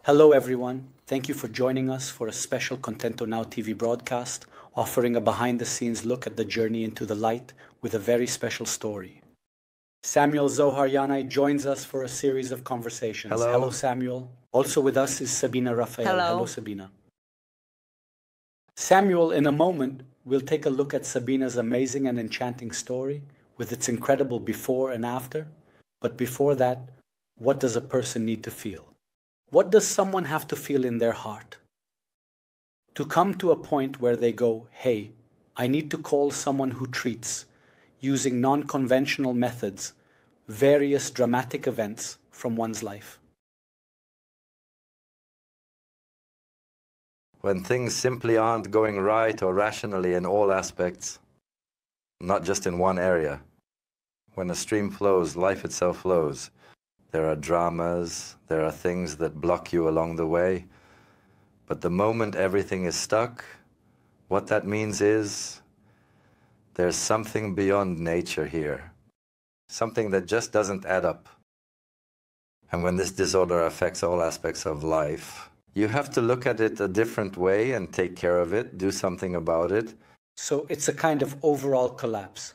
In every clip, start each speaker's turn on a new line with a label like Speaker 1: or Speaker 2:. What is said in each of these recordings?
Speaker 1: Hello, everyone. Thank you for joining us for a special Contento Now TV broadcast, offering a behind-the-scenes look at the journey into the light with a very special story. Samuel Zohar Yanai joins us for a series of conversations.
Speaker 2: Hello.
Speaker 1: Samuel. Also with us is Sabina Raphael.
Speaker 3: Hello.
Speaker 1: Sabina. Samuel, in a moment, will take a look at Sabina's amazing and enchanting story with its incredible before and after. But before that, what does a person need to feel? What does someone have to feel in their heart? To come to a point where they go, hey, I need to call someone who treats, using non-conventional methods, various dramatic events from one's life.
Speaker 2: When things simply aren't going right or rationally in all aspects, not just in one area. When a stream flows, life itself flows. There are dramas, there are things that block you along the way. But the moment everything is stuck, what that means is there's something beyond nature here. Something that just doesn't add up. And when this disorder affects all aspects of life, you have to look at it a different way and take care of it, do something about it.
Speaker 1: So it's a kind of overall collapse.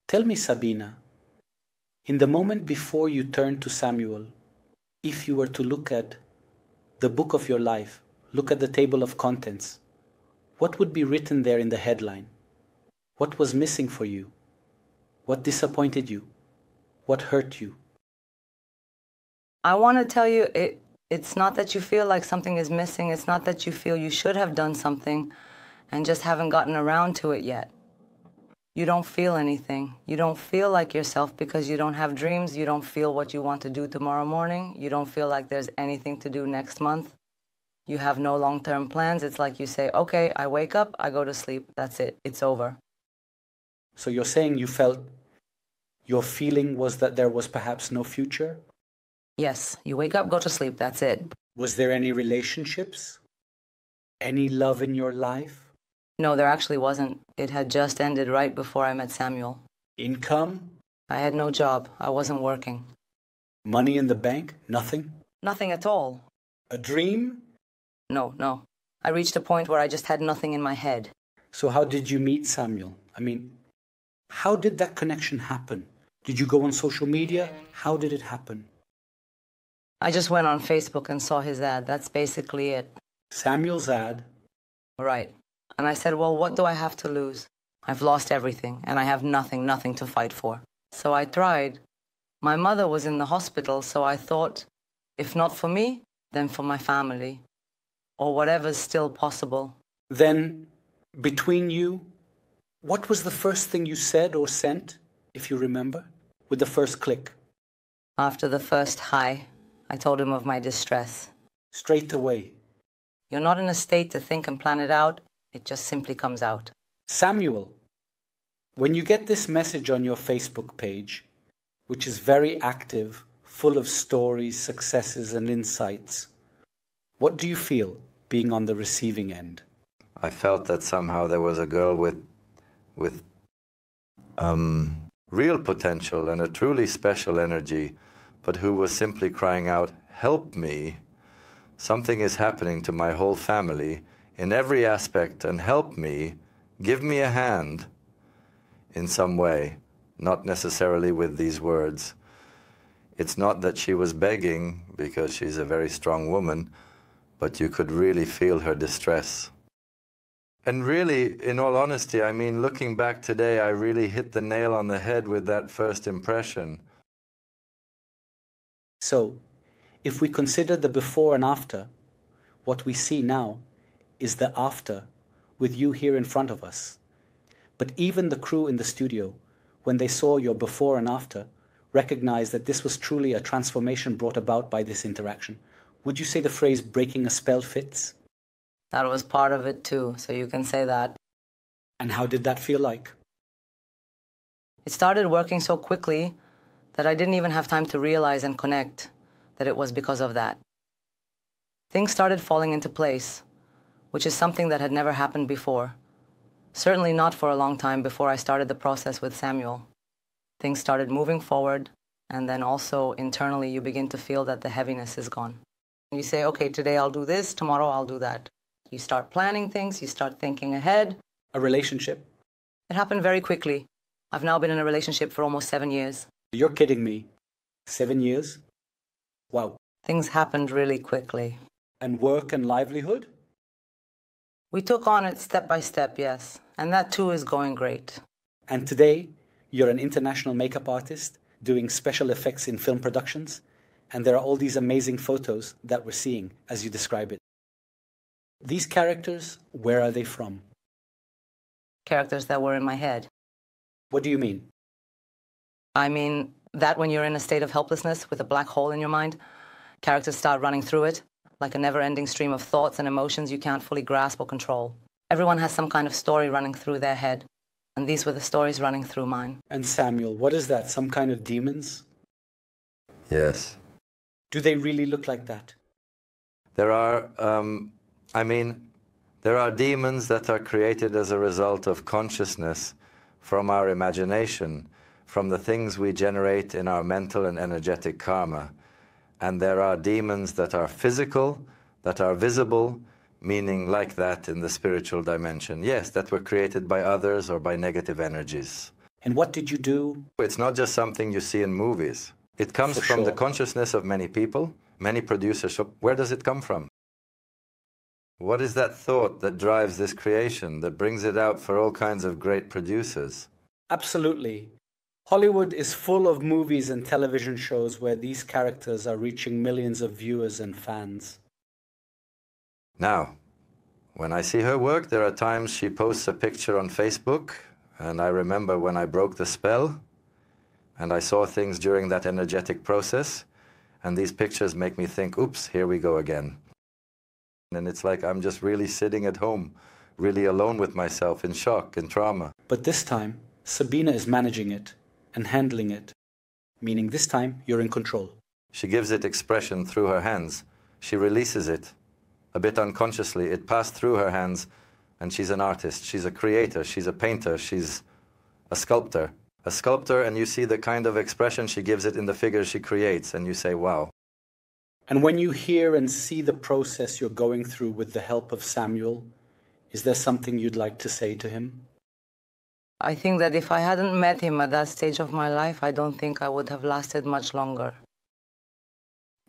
Speaker 1: Tell me, Sabina, in the moment before you turned to Samuel, if you were to look at the book of your life, look at the table of contents, what would be written there in the headline? What was missing for you? What disappointed you? What hurt you?
Speaker 3: I want to tell you, it's not that you feel like something is missing. It's not that you feel you should have done something and just haven't gotten around to it yet. You don't feel anything. You don't feel like yourself because you don't have dreams. You don't feel what you want to do tomorrow morning. You don't feel like there's anything to do next month. You have no long-term plans. It's like you say, okay, I wake up, I go to sleep. That's it. It's over.
Speaker 1: So you're saying you felt your feeling was that there was perhaps no future?
Speaker 3: Yes, you wake up, go to sleep. That's it.
Speaker 1: Was there any relationships? Any love in your life?
Speaker 3: No, there actually wasn't. It had just ended right before I met Samuel.
Speaker 1: Income?
Speaker 3: I had no job. I wasn't working.
Speaker 1: Money in the bank? Nothing?
Speaker 3: Nothing at all.
Speaker 1: A dream?
Speaker 3: No. I reached a point where I just had nothing in my head.
Speaker 1: So how did you meet Samuel? I mean, how did that connection happen? Did you go on social media? How did it happen?
Speaker 3: I just went on Facebook and saw his ad. That's basically it.
Speaker 1: Samuel's ad?
Speaker 3: Right. And I said, well, what do I have to lose? I've lost everything, and I have nothing to fight for. So I tried. My mother was in the hospital, so I thought, if not for me, then for my family, or whatever's still possible.
Speaker 1: Then, between you, what was the first thing you said or sent, if you remember, with the first click?
Speaker 3: After the first hi, I told him of my distress.
Speaker 1: Straight away.
Speaker 3: You're not in a state to think and plan it out. It just simply comes out.
Speaker 1: Samuel, when you get this message on your Facebook page, which is very active, full of stories, successes, and insights, what do you feel being on the receiving end?
Speaker 2: I felt that somehow there was a girl with real potential and a truly special energy, but who was simply crying out, help me. Something is happening to my whole family in every aspect, and help me, give me a hand in some way, not necessarily with these words. It's not that she was begging, because she's a very strong woman, but you could really feel her distress. And really, in all honesty, I mean, looking back today, I really hit the nail on the head with that first impression.
Speaker 1: So, if we consider the before and after, what we see now is the after with you here in front of us. But even the crew in the studio, when they saw your before and after, recognized that this was truly a transformation brought about by this interaction. Would you say the phrase breaking a spell fits?
Speaker 3: That was part of it too, so you can say that.
Speaker 1: And how did that feel like?
Speaker 3: It started working so quickly that I didn't even have time to realize and connect that it was because of that. Things started falling into place, which is something that had never happened before. Certainly not for a long time before I started the process with Samuel. Things started moving forward, and then also internally you begin to feel that the heaviness is gone. You say, okay, today I'll do this, tomorrow I'll do that. You start planning things, you start thinking ahead.
Speaker 1: A relationship?
Speaker 3: It happened very quickly. I've now been in a relationship for almost 7 years.
Speaker 1: You're kidding me. 7 years? Wow.
Speaker 3: Things happened really quickly.
Speaker 1: And work and livelihood?
Speaker 3: We took on it step by step, yes. And that too is going great.
Speaker 1: And today, you're an international makeup artist doing special effects in film productions, and there are all these amazing photos that we're seeing as you describe it. These characters, where are they from?
Speaker 3: Characters that were in my head.
Speaker 1: What do you mean?
Speaker 3: I mean that when you're in a state of helplessness with a black hole in your mind, characters start running through it, like a never-ending stream of thoughts and emotions you can't fully grasp or control. Everyone has some kind of story running through their head, and these were the stories running through mine.
Speaker 1: And Samuel, what is that? Some kind of demons?
Speaker 2: Yes.
Speaker 1: Do they really look like that?
Speaker 2: There are, there are demons that are created as a result of consciousness from our imagination, from the things we generate in our mental and energetic karma. And there are demons that are physical, that are visible, meaning like that in the spiritual dimension. Yes, that were created by others or by negative energies.
Speaker 1: And what did you do?
Speaker 2: It's not just something you see in movies. It comes from the consciousness of many people, many producers. So where does it come from? What is that thought that drives this creation, that brings it out for all kinds of great producers?
Speaker 1: Absolutely. Hollywood is full of movies and television shows where these characters are reaching millions of viewers and fans.
Speaker 2: Now, when I see her work, there are times she posts a picture on Facebook, and I remember when I broke the spell, and I saw things during that energetic process, and these pictures make me think, oops, here we go again. And it's like I'm just really sitting at home, really alone with myself, in shock, in trauma.
Speaker 1: But this time, Sabina is managing it and handling it, meaning this time you're in control.
Speaker 2: She gives it expression through her hands. She releases it, a bit unconsciously. It passed through her hands, and she's an artist. She's a creator. She's a painter. She's a sculptor. A sculptor, and you see the kind of expression she gives it in the figures she creates, and you say, wow.
Speaker 1: And when you hear and see the process you're going through with the help of Samuel, is there something you'd like to say to him?
Speaker 3: I think that if I hadn't met him at that stage of my life, I don't think I would have lasted much longer.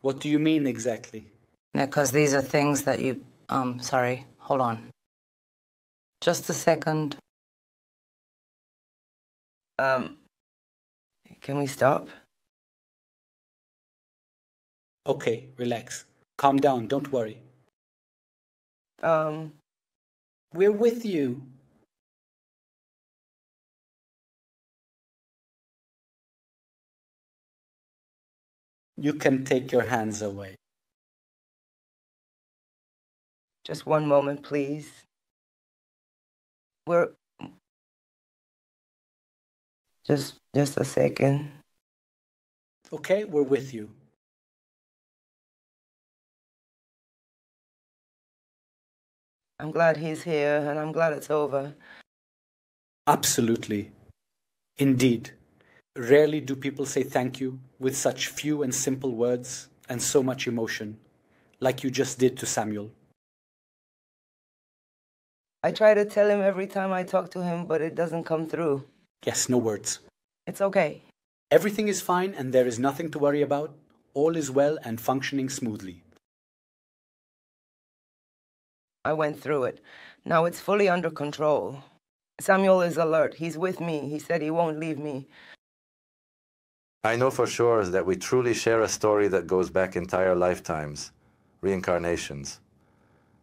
Speaker 1: What do you mean exactly?
Speaker 3: Because these are things that you... sorry, hold on. Just a second. Can we stop?
Speaker 1: Okay, relax. Calm down, don't worry. We're with you. You can take your hands away.
Speaker 3: Just one moment, please. Just a second.
Speaker 1: Okay, we're with you.
Speaker 3: I'm glad he's here, and I'm glad it's over.
Speaker 1: Absolutely. Indeed. Rarely do people say thank you with such few and simple words and so much emotion, like you just did to Samuel.
Speaker 3: I try to tell him every time I talk to him, but it doesn't come through.
Speaker 1: Yes, no words.
Speaker 3: It's okay.
Speaker 1: Everything is fine and there is nothing to worry about. All is well and functioning smoothly.
Speaker 3: I went through it. Now it's fully under control. Samuel is alert. He's with me. He said he won't leave me.
Speaker 2: I know for sure that we truly share a story that goes back entire lifetimes, reincarnations.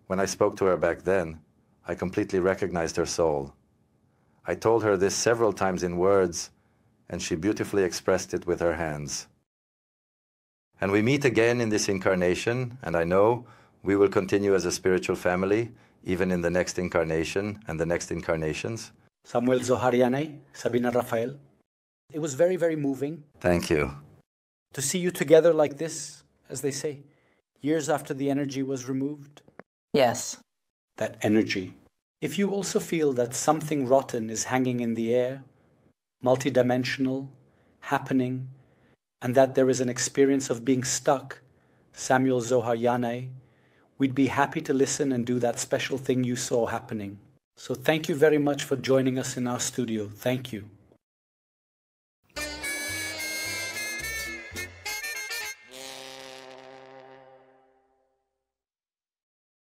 Speaker 2: When I spoke to her back then, I completely recognized her soul. I told her this several times in words, and she beautifully expressed it with her hands. And we meet again in this incarnation, and I know we will continue as a spiritual family, even in the next incarnation and the next incarnations.
Speaker 1: Samuel, Zohar, Yanai, Sabina, Raphael. It was very, very moving.
Speaker 2: Thank you.
Speaker 1: To see you together like this, as they say, years after the energy was removed.
Speaker 3: Yes.
Speaker 1: That energy. If you also feel that something rotten is hanging in the air, multidimensional, happening, and that there is an experience of being stuck, Samuel, Zohar, Yanai, we'd be happy to listen and do that special thing you saw happening. So thank you very much for joining us in our studio. Thank you.